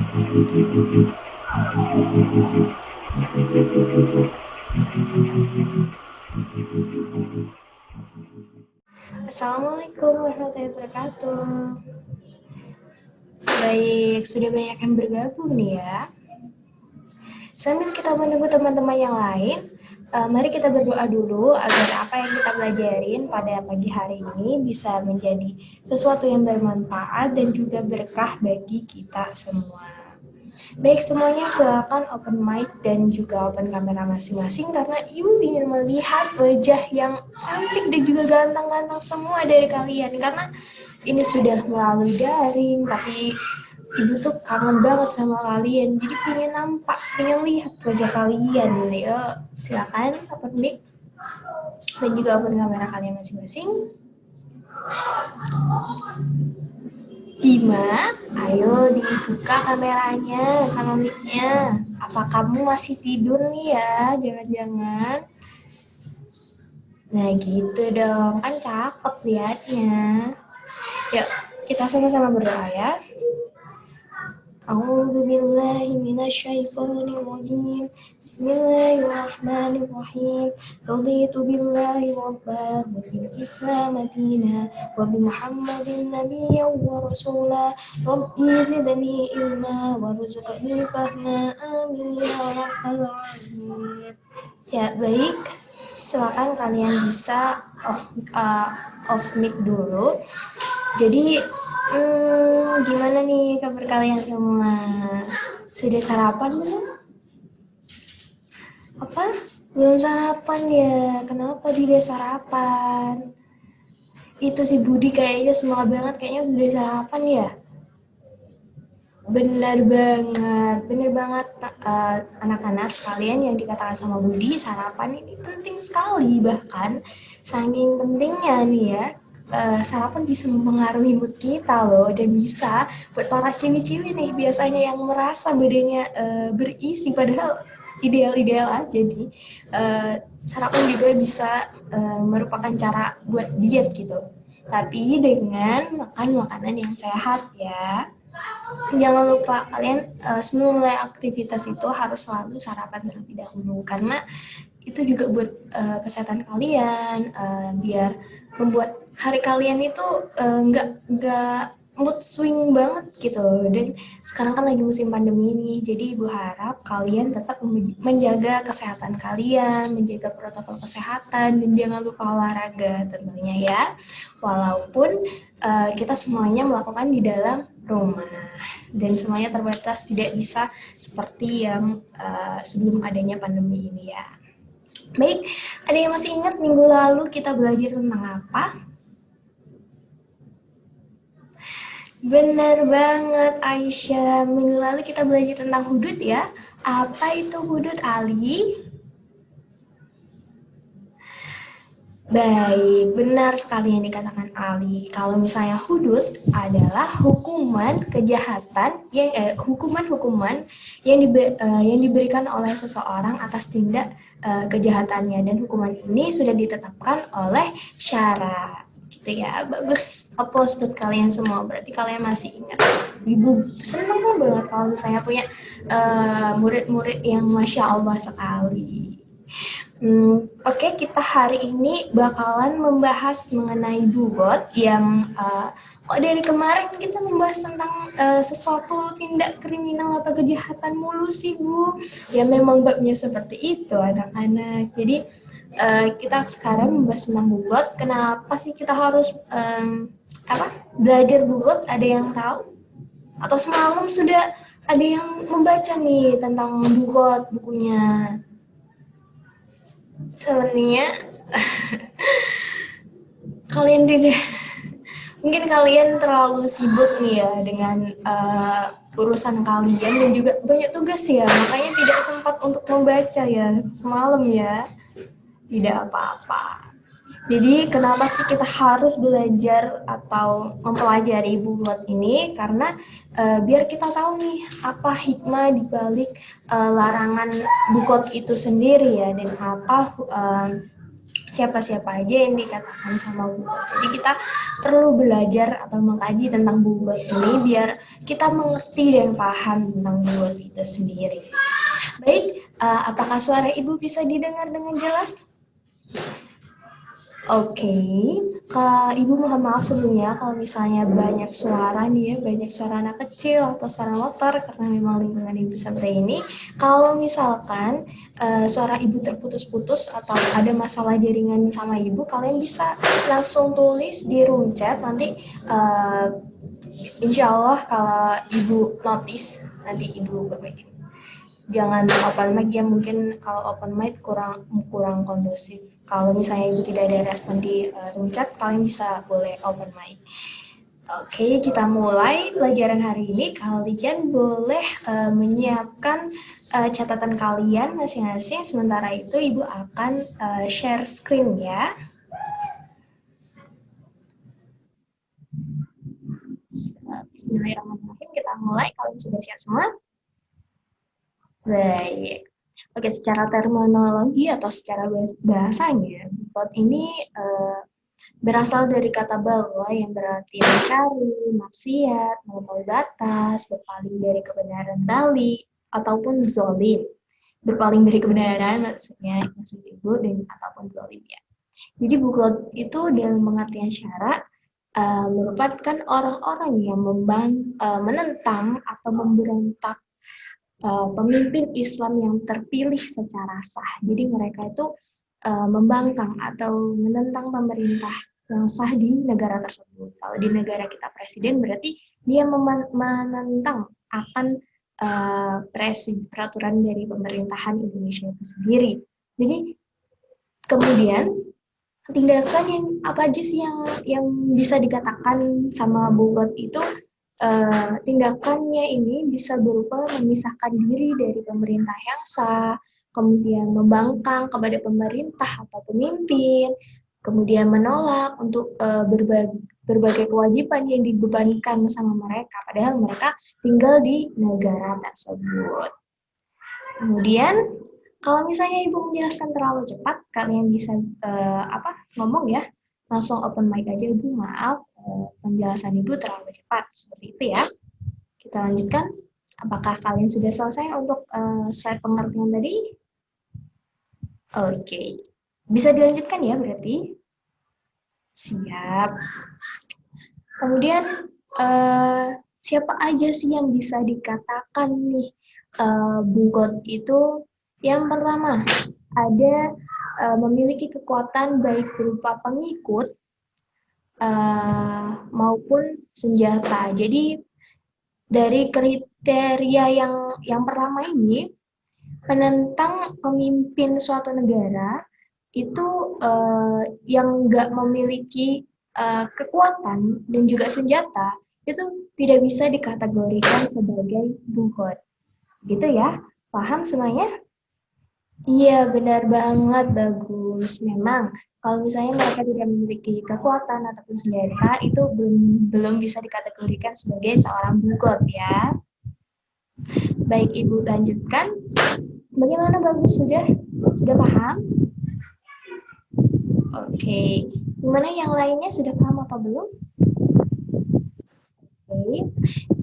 Assalamualaikum warahmatullahi wabarakatuh. Baik, sudah banyak yang bergabung nih ya. Sambil kita menunggu teman-teman yang lain, mari kita berdoa dulu agar apa yang kita pelajarin pada pagi hari ini bisa menjadi sesuatu yang bermanfaat dan juga berkah bagi kita semua. Baik semuanya, silakan open mic dan juga open kamera masing-masing karena Ibu ingin melihat wajah yang cantik dan juga ganteng-ganteng semua dari kalian. Karena ini sudah melalui daring, tapi Ibu tuh kangen banget sama kalian. Jadi pengen nampak, pengen lihat wajah kalian. Yuk, silakan open mic dan juga open kamera kalian masing-masing. Dima, ayo dibuka kameranya sama mic-nya. Apa kamu masih tidur nih ya? Jangan-jangan. Nah gitu dong, kan cakep liatnya. Yuk, kita sama-sama berdoa ya. A'udzu billahi minasyaitonir rajim. Bismillahirrahmanirrahim. Raditu billahi rabban wa bil islam dinan wa bi Muhammadin nabiyyan wa rasula. Rabbi zidni ilma warzuqni fahma. Amin ya rabbal alamin. Ya, baik. Silakan kalian bisa off mic dulu. Jadi gimana nih kabar kalian semua? Sudah sarapan belum? Apa? Belum sarapan ya? Kenapa tidak sarapan? Itu si Budi kayaknya semangat banget, kayaknya udah sarapan ya? Benar banget anak-anak sekalian yang dikatakan sama Budi, sarapan ini penting sekali, bahkan saking pentingnya nih ya. Sarapan bisa mempengaruhi mood kita loh, dan bisa buat para cewek-cewek nih biasanya yang merasa badannya berisi padahal ideal-ideal aja nih. Sarapan juga bisa merupakan cara buat diet gitu, tapi dengan makan makanan yang sehat ya. Jangan lupa kalian sebelum mulai aktivitas itu harus selalu sarapan terlebih dahulu, karena itu juga buat kesehatan kalian, biar membuat hari kalian itu nggak mood swing banget gitu. Dan sekarang kan lagi musim pandemi ini, jadi Ibu harap kalian tetap menjaga kesehatan kalian, menjaga protokol kesehatan, dan jangan lupa olahraga tentunya ya. Walaupun kita semuanya melakukan di dalam rumah dan semuanya terbatas, tidak bisa seperti yang sebelum adanya pandemi ini ya. Baik, ada yang masih ingat minggu lalu kita belajar tentang apa? Benar banget Aisyah, minggu lalu kita belajar tentang hudud ya. Apa itu hudud, Ali? Baik, benar sekali yang dikatakan Ali. Kalau misalnya hudud adalah hukuman kejahatan hukuman-hukuman yang diberikan oleh seseorang atas tindak kejahatannya, dan hukuman ini sudah ditetapkan oleh syara. Gitu ya, bagus. Aplaus buat kalian semua. Berarti kalian masih ingat. Ibu senang banget kalau misalnya punya murid-murid yang masya Allah sekali. Oke, kita hari ini bakalan membahas mengenai bugot yang kok dari kemarin kita membahas tentang sesuatu tindak kriminal atau kejahatan mulu sih Bu. Ya memang babnya seperti itu anak-anak. Jadi kita sekarang membahas tentang bugot. Kenapa sih kita harus belajar bugot? Ada yang tahu? Atau semalam sudah ada yang membaca nih tentang bugot bukunya? Sebenarnya kalian tidak, mungkin kalian terlalu sibuk nih ya dengan urusan kalian dan juga banyak tugas ya, makanya tidak sempat untuk membaca ya semalam ya. Tidak apa-apa. Jadi kenapa sih kita harus belajar atau mempelajari bugot ini? Karena biar kita tahu nih apa hikmah dibalik larangan bugot itu sendiri ya, dan apa siapa-siapa aja yang dikatakan sama Bugot. Jadi kita perlu belajar atau mengkaji tentang Bugot ini biar kita mengerti dan paham tentang Bugot itu sendiri. Baik, apakah suara Ibu bisa didengar dengan jelas? Oke, Ibu mohon maaf sebelumnya kalau misalnya banyak suara nih ya, banyak suara anak kecil atau suara motor karena memang lingkungan Ibu seperti ini. Kalau misalkan suara Ibu terputus-putus atau ada masalah jaringan sama Ibu, kalian bisa langsung tulis di room chat nanti insya Allah kalau Ibu notice nanti Ibu berbagi. Jangan open mic ya, mungkin kalau open mic kurang kondusif. Kalau misalnya ibu tidak ada respon di room chat, kalian bisa boleh open mic. Oke, kita mulai pelajaran hari ini. Kalian boleh menyiapkan catatan kalian masing-masing. Sementara itu ibu akan share screen ya. Bismillahirrahmanirrahim. Kita mulai. Kalian sudah siap semua? Baik. Oke, secara terminologi atau secara bahasanya, bugot ini berasal dari kata bahwa yang berarti mencari, maksiat, melampaui batas, berpaling dari kebenaran tali, ataupun zolim. Berpaling dari kebenaran maksudnya maksud ibu dan ataupun zolim ya. Jadi bugot itu dalam pengertian syara merupakan orang-orang yang menentang atau memberontak pemimpin Islam yang terpilih secara sah. Jadi mereka itu membangkang atau menentang pemerintah yang sah di negara tersebut. Kalau di negara kita presiden berarti dia menentang akan peraturan dari pemerintahan Indonesia itu sendiri. Jadi kemudian tindakan yang apa aja sih yang bisa dikatakan sama Bugot itu tindakannya ini bisa berupa memisahkan diri dari pemerintah yang sah, kemudian membangkang kepada pemerintah atau pemimpin, kemudian menolak untuk berbagai kewajiban yang dibebankan sama mereka, padahal mereka tinggal di negara tersebut. Kemudian kalau misalnya Ibu menjelaskan terlalu cepat, kalian bisa ngomong ya, langsung open mic aja Ibu, maaf penjelasan Ibu terlalu cepat, seperti itu ya. Kita lanjutkan, apakah kalian sudah selesai untuk slide pengertian tadi? Oke, bisa dilanjutkan ya berarti? Siap. Kemudian siapa aja sih yang bisa dikatakan nih Bugot itu? Yang pertama, ada memiliki kekuatan baik berupa pengikut maupun senjata. Jadi dari kriteria yang pertama ini, penentang pemimpin suatu negara itu yang nggak memiliki kekuatan dan juga senjata itu tidak bisa dikategorikan sebagai bugot. Gitu ya, paham semuanya? Iya, benar banget, bagus. Memang, kalau misalnya mereka tidak memiliki kekuatan ataupun senjata, itu belum bisa dikategorikan sebagai seorang bugot ya. Baik, Ibu lanjutkan. Bagaimana, bagus? Sudah paham? Oke. Gimana yang lainnya, sudah paham apa belum? Oke,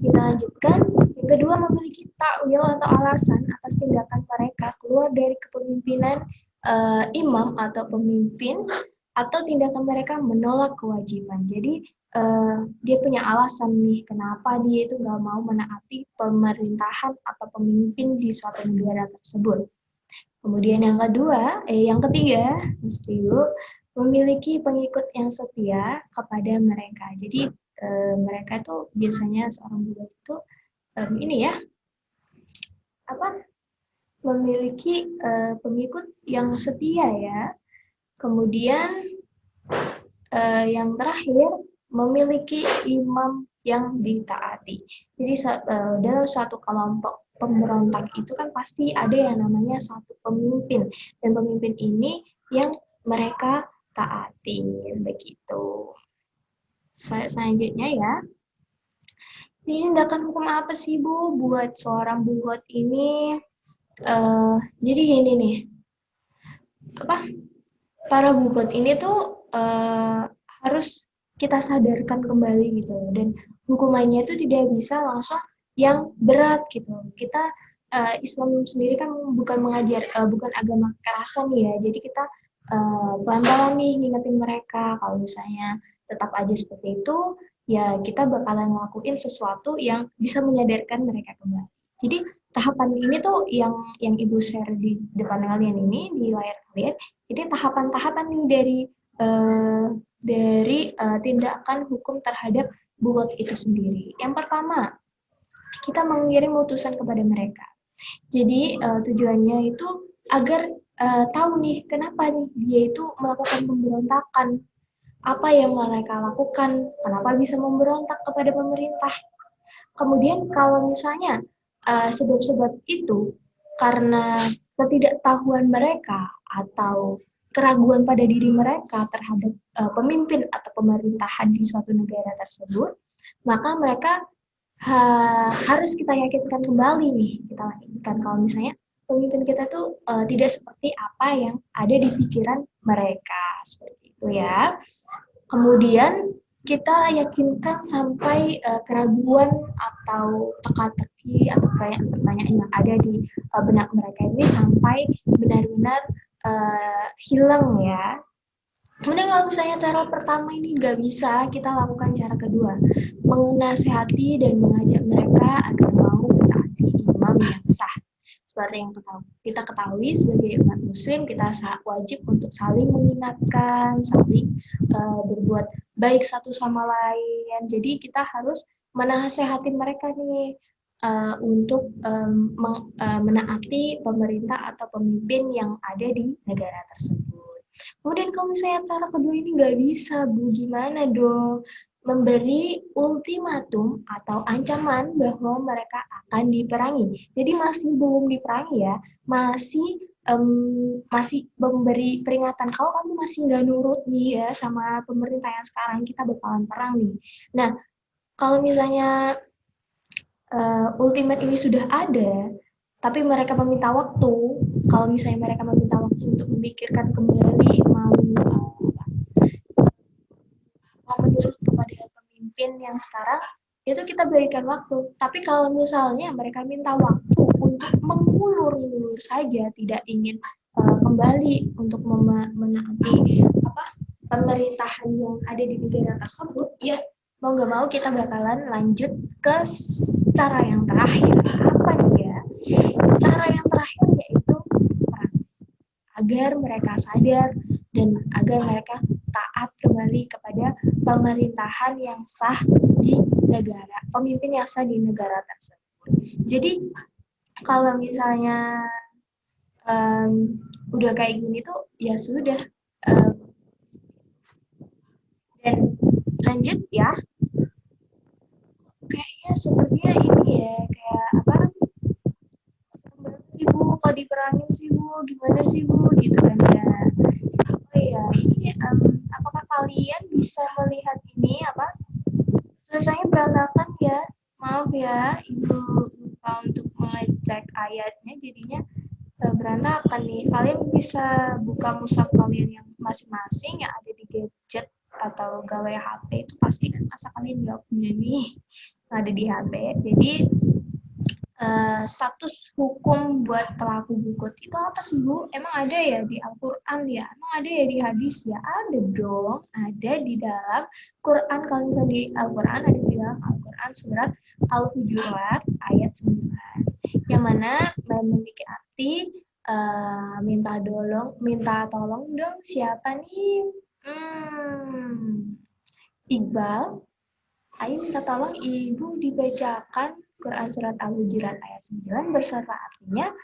kita lanjutkan. Yang kedua, memiliki takwil atau alasan atas tindakan mereka keluar dari kepemimpinan imam atau pemimpin, atau tindakan mereka menolak kewajiban. Jadi dia punya alasan nih kenapa dia itu nggak mau menaati pemerintahan atau pemimpin di suatu negara tersebut. Kemudian yang ketiga, memiliki pengikut yang setia kepada mereka. Jadi mereka itu biasanya seorang budak itu ini ya memiliki pengikut yang setia ya. Kemudian yang terakhir, memiliki imam yang ditaati. Jadi dalam satu kelompok pemberontak itu kan pasti ada yang namanya satu pemimpin, dan pemimpin ini yang mereka taati begitu. Selanjutnya ya. Jadi tindakan hukum apa sih Bu buat seorang bugot ini? Jadi gini nih, para bugot ini tuh harus kita sadarkan kembali gitu loh. Dan hukumannya itu tidak bisa langsung yang berat gitu. Kita Islam sendiri kan bukan agama kekerasan ya. Jadi kita pelan-pelan nih ngingetin mereka kalau misalnya tetap aja seperti itu, ya kita bakalan ngelakuin sesuatu yang bisa menyadarkan mereka kembali. Jadi tahapan ini tuh yang Ibu share di depan kalian ini di layar kalian, ini tahapan-tahapan nih dari tindakan hukum terhadap bugot itu sendiri. Yang pertama, kita mengirim utusan kepada mereka. Jadi tujuannya itu agar tahu nih kenapa nih dia itu melakukan pemberontakan, apa yang mereka lakukan, kenapa bisa memberontak kepada pemerintah. Kemudian kalau misalnya sebab-sebab itu karena ketidaktahuan mereka atau keraguan pada diri mereka terhadap pemimpin atau pemerintahan di suatu negara tersebut, maka mereka harus kita yakinkan kembali nih, kita yakinkan kalau misalnya pemimpin kita tuh tidak seperti apa yang ada di pikiran mereka, seperti itu ya. Kemudian kita yakinkan sampai keraguan atau teka-teki atau pertanyaan-pertanyaan yang ada di benak mereka ini sampai benar-benar hilang ya. Kemudian kalau misalnya cara pertama ini nggak bisa, kita lakukan cara kedua, menasehati dan mengajak mereka agar mau mentaati imam yang sah. Seperti yang kita ketahui sebagai umat muslim, kita wajib untuk saling mengingatkan, saling berbuat baik satu sama lain. Jadi kita harus menasehati mereka nih untuk menaati pemerintah atau pemimpin yang ada di negara tersebut. Kemudian kalau misalnya cara kedua ini nggak bisa, Bu, gimana dong? Memberi ultimatum atau ancaman bahwa mereka akan diperangi. Jadi masih belum diperangi ya, masih memberi peringatan kalau kamu masih nggak nurut nih ya sama pemerintah yang sekarang, kita bakalan perang nih. Nah, kalau misalnya ultimate ini sudah ada, tapi mereka meminta waktu, kalau misalnya mereka meminta waktu untuk memikirkan kembali mau menurut kepada pemimpin yang sekarang, itu kita berikan waktu. Tapi kalau misalnya mereka minta waktu untuk mengulur-ulur saja, tidak ingin kembali untuk menaati pemerintahan yang ada di negara tersebut, ya mau nggak mau kita bakalan lanjut ke cara yang terakhir. Apa nih ya? Cara yang terakhir yaitu perang. Agar mereka sadar dan agar mereka taat kembali kepada pemerintahan yang sah di negara, pemimpin yang sah di negara tersebut. Jadi kalau misalnya udah kayak gini tuh ya sudah, dan lanjut ya, kayaknya sepertinya ini ya kayak apa, sih Bu, kalau diperangin sih Bu, gimana sih Bu, gitu kan ya. Oh iya, ini apakah kalian bisa melihat ini apa? Tulisannya berantakan ya. Maaf ya, Ibu lupa untuk mengecek ayatnya, jadinya berantakan nih. Kalian bisa buka mushaf kalian yang masing-masing yang ada di gadget atau gawai HP, itu pasti kan masa kalian nggak punya nih, ada di HP. Jadi status hukum buat pelaku bugot itu apa sih Bu? Emang ada ya di Al-Quran ya? Emang ada ya di hadis ya? Ada dong, ada di dalam Quran. Kalau misalnya di Al-Quran, ada di dalam Al-Quran surat Al-Hujurat ayat 9. Yang mana memiliki arti minta tolong dong, siapa nih? Iqbal, ayo minta tolong Ibu dibacakan Quran Surat Al-Hujurat ayat 9 beserta artinya.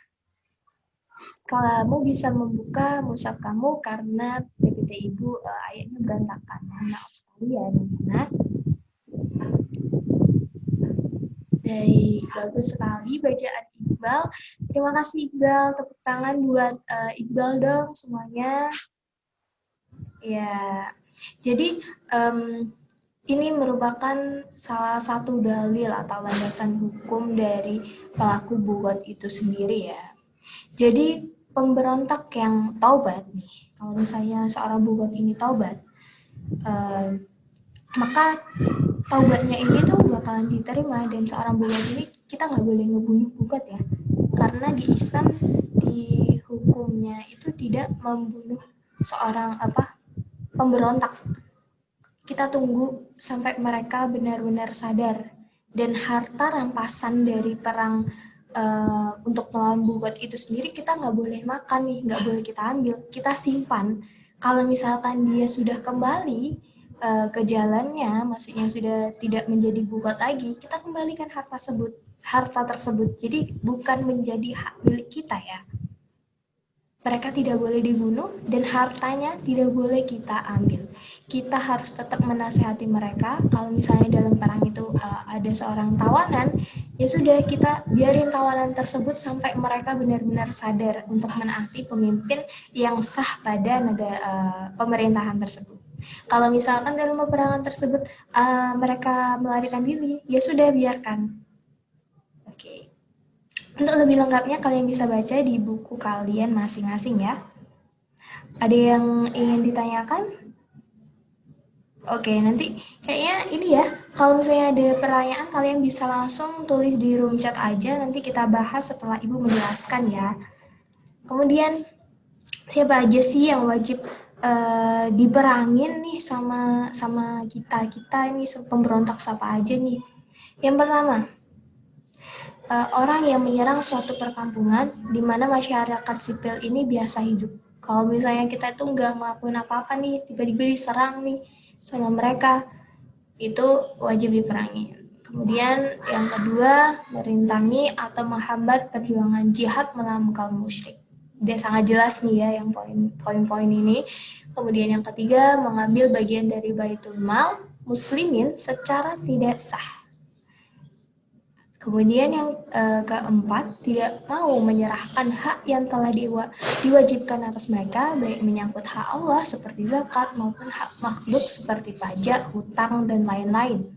Kamu bisa membuka mushaf kamu karena PPT Ibu ayatnya berantakan. Maaf sekali ya anak-anak. Baik, bagus sekali bacaan Iqbal. Terima kasih Iqbal, tepuk tangan buat Iqbal dong semuanya. Ya, jadi ini merupakan salah satu dalil atau landasan hukum dari pelaku bugot itu sendiri ya. Jadi pemberontak yang taubat nih, kalau misalnya seorang bugot ini taubat, maka taubatnya ini tuh bakalan diterima, dan seorang bugot ini kita nggak boleh ngebunuh bugot ya, karena di Islam di hukumnya itu tidak membunuh seorang pemberontak. Kita tunggu sampai mereka benar-benar sadar, dan harta rampasan dari perang untuk melawan bugot itu sendiri kita nggak boleh makan nih, nggak boleh kita ambil, kita simpan. Kalau misalkan dia sudah kembali ke jalannya, maksudnya sudah tidak menjadi bugot lagi, kita kembalikan harta tersebut. Jadi bukan menjadi hak milik kita ya. Mereka tidak boleh dibunuh dan hartanya tidak boleh kita ambil. Kita harus tetap menasehati mereka. Kalau misalnya dalam perang itu ada seorang tawanan, ya sudah, kita biarin tawanan tersebut sampai mereka benar-benar sadar untuk menaati pemimpin yang sah pada pemerintahan tersebut. Kalau misalkan dalam peperangan tersebut mereka melarikan diri, ya sudah, biarkan. Oke. Untuk lebih lengkapnya kalian bisa baca di buku kalian masing-masing ya. Ada yang ingin ditanyakan? Oke, nanti kayaknya ini ya, kalau misalnya ada pertanyaan kalian bisa langsung tulis di room chat aja, nanti kita bahas setelah Ibu menjelaskan ya. Kemudian siapa aja sih yang wajib diperangin nih sama kita ini pemberontak siapa aja nih? Yang pertama, orang yang menyerang suatu perkampungan di mana masyarakat sipil ini biasa hidup. Kalau misalnya kita itu nggak ngelakuin apa-apa nih, tiba-tiba diserang nih sama mereka, itu wajib diperangi. Kemudian yang kedua, merintangi atau menghambat perjuangan jihad melawan kaum musyrik. Dia sangat jelas nih ya yang poin-poin ini. Kemudian yang ketiga, mengambil bagian dari baitul mal muslimin secara tidak sah. Kemudian yang keempat, tidak mau menyerahkan hak yang telah diwajibkan atas mereka, baik menyangkut hak Allah seperti zakat maupun hak makhluk seperti pajak, hutang, dan lain-lain.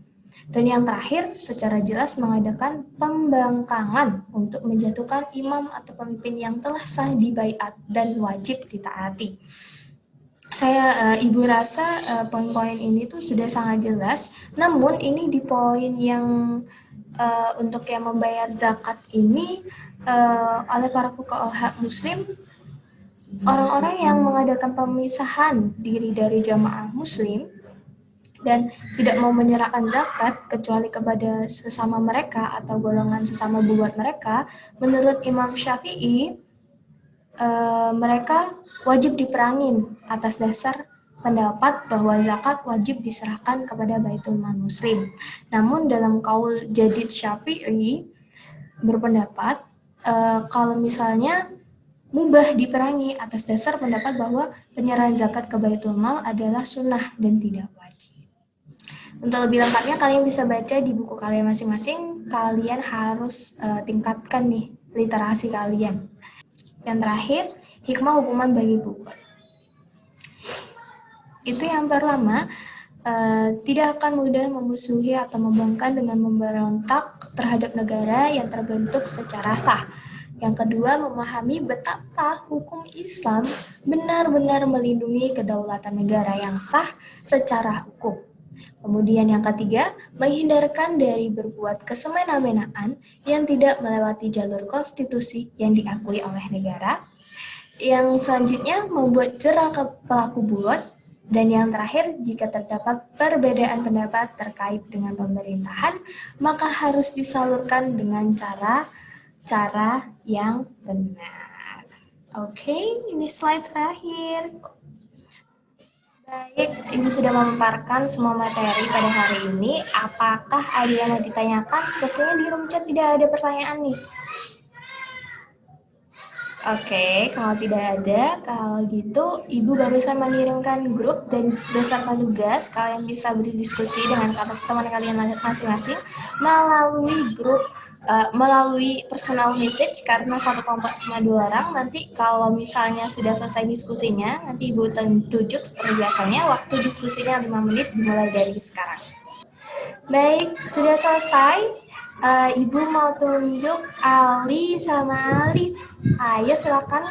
Dan yang terakhir, secara jelas mengadakan pembangkangan untuk menjatuhkan imam atau pemimpin yang telah sah dibaiat dan wajib ditaati. Ibu rasa poin-poin ini tuh sudah sangat jelas, namun ini di poin yang untuk yang membayar zakat ini oleh para fuqaha muslim, orang-orang yang mengadakan pemisahan diri dari jamaah muslim dan tidak mau menyerahkan zakat kecuali kepada sesama mereka atau golongan sesama buat mereka, menurut Imam Syafi'i mereka wajib diperangin atas dasar pendapat bahwa zakat wajib diserahkan kepada Baitul Mal Muslim. Namun dalam kaul Jadid Syafi'i berpendapat kalau misalnya mubah diperangi atas dasar pendapat bahwa penyerahan zakat ke Baitul Mal adalah sunnah dan tidak wajib. Untuk lebih lengkapnya kalian bisa baca di buku kalian masing-masing. Kalian harus tingkatkan nih literasi kalian. Yang terakhir, hikmah hukuman bagi bugot. Itu yang pertama, tidak akan mudah memusuhi atau membangkang dengan memberontak terhadap negara yang terbentuk secara sah. Yang kedua, memahami betapa hukum Islam benar-benar melindungi kedaulatan negara yang sah secara hukum. Kemudian yang ketiga, menghindarkan dari berbuat kesemena-menaan yang tidak melewati jalur konstitusi yang diakui oleh negara. Yang selanjutnya, membuat jera ke pelaku bugot. Dan yang terakhir, jika terdapat perbedaan pendapat terkait dengan pemerintahan, maka harus disalurkan dengan cara yang benar. Oke, ini slide terakhir. Baik, Ibu sudah memaparkan semua materi pada hari ini. Apakah ada yang mau ditanyakan? Sepertinya di room chat tidak ada pertanyaan nih. Oke, kalau tidak ada, kalau gitu Ibu barusan mengirimkan grup dan beserta tugas. Kalian bisa berdiskusi dengan teman kalian masing-masing melalui grup, melalui personal message, karena satu kelompok cuma 2 orang. Nanti kalau misalnya sudah selesai diskusinya, nanti Ibu tunjuk seperti biasanya, waktu diskusinya 5 menit dimulai dari sekarang. Baik, sudah selesai. Ibu mau tunjuk Ali sama Alif. Ayo silakan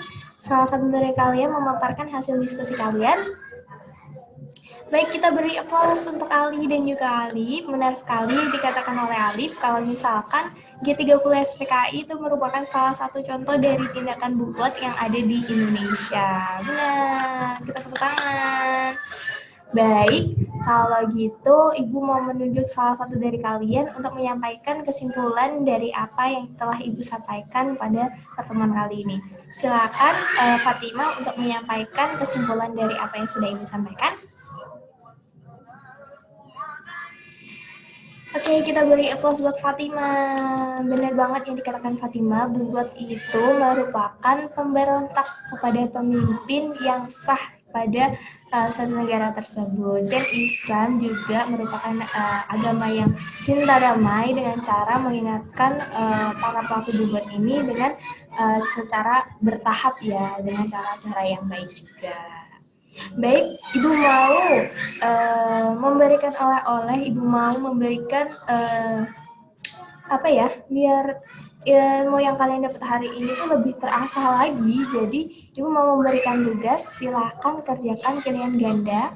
salah satu dari kalian memaparkan hasil diskusi kalian? Baik, kita beri aplaus untuk Ali dan juga Alif. Benar sekali dikatakan oleh Alif, kalau misalkan G30 SPKI itu merupakan salah satu contoh dari tindakan bubot yang ada di Indonesia. Benar, kita tepuk tangan. Baik, kalau gitu Ibu mau menunjuk salah satu dari kalian untuk menyampaikan kesimpulan dari apa yang telah Ibu sampaikan pada pertemuan kali ini. Silakan Fatima untuk menyampaikan kesimpulan dari apa yang sudah Ibu sampaikan. Oke, kita beri aplaus buat Fatima. Benar banget yang dikatakan Fatima, Bubot itu merupakan pemberontak kepada pemimpin yang sah pada suatu negara tersebut. Dan Islam juga merupakan agama yang cinta damai dengan cara mengingatkan para pelaku Bubot ini dengan secara bertahap ya, dengan cara-cara yang baik juga. Baik, Ibu mau memberikan oleh-oleh, Ibu mau memberikan apa ya, biar ilmu yang kalian dapat hari ini tuh lebih terasa lagi. Jadi, Ibu mau memberikan tugas, silakan kerjakan pilihan ganda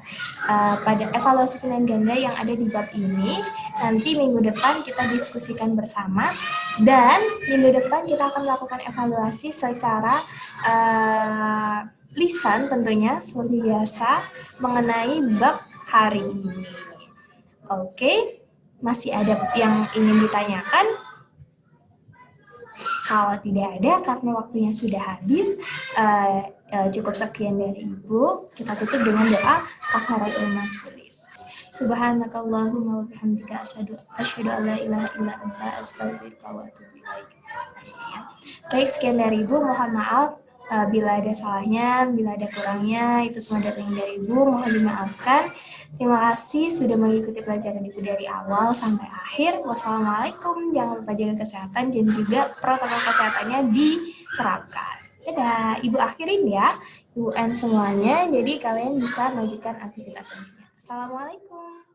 pada evaluasi pilihan ganda yang ada di bab ini. Nanti minggu depan kita diskusikan bersama, dan minggu depan kita akan melakukan evaluasi secara lisan tentunya seperti biasa mengenai bab hari ini. Oke, masih ada yang ingin ditanyakan? Kalau tidak ada, karena waktunya sudah habis, cukup sekian dari Ibu. Kita tutup dengan doa kafaratul majelis. Subhanakallahumma wa bihamdika asyhadu an la ilaha illa anta astaghfiruka wa atubu ilaik. Baik, sekian dari Ibu, mohon maaf bila ada salahnya, bila ada kurangnya, itu semua datang dari Ibu, mohon dimaafkan. Terima kasih sudah mengikuti pelajaran Ibu dari awal sampai akhir. Wassalamualaikum, jangan lupa jaga kesehatan dan juga protokol kesehatannya diterapkan. Dadah, Ibu akhirin ya, Ibu end semuanya, jadi kalian bisa melanjutkan aktivitas selanjutnya. Assalamualaikum.